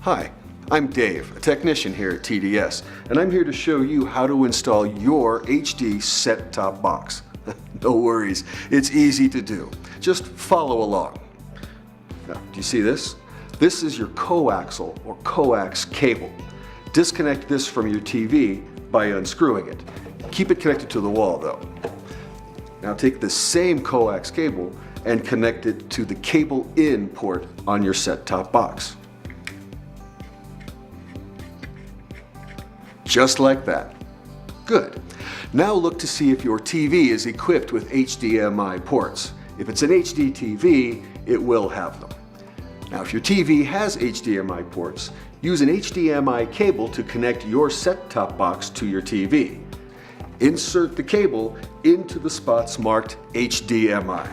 Hi, I'm Dave, a technician here at TDS, and I'm here to show you how to install your HD set-top box. No worries, it's easy to do. Just follow along. Now, do you see this? This is your coaxial or coax cable. Disconnect this from your TV by unscrewing it. Keep it connected to the wall though. Now take the same coax cable and connect it to the cable in port on your set-top box. Just like that. Good. Now look to see if your TV is equipped with HDMI ports. If it's an HD TV, it will have them. Now if your TV has HDMI ports, use an HDMI cable to connect your set-top box to your TV. Insert the cable into the spots marked HDMI.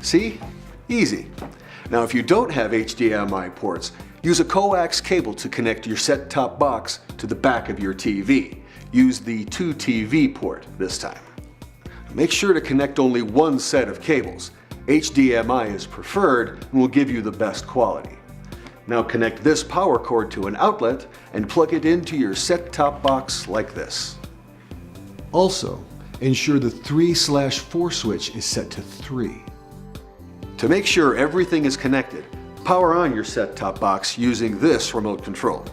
See? Easy. Now if you don't have HDMI ports, use a coax cable to connect your set-top box to the back of your TV. Use the 2TV port this time. Make sure to connect only one set of cables. HDMI is preferred and will give you the best quality. Now connect this power cord to an outlet and plug it into your set-top box like this. Also, ensure the 3/4 switch is set to 3. To make sure everything is connected, power on your set-top box using this remote control.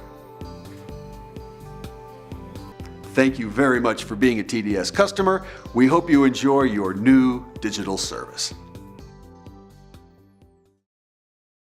Thank you very much for being a TDS customer. We hope you enjoy your new digital service.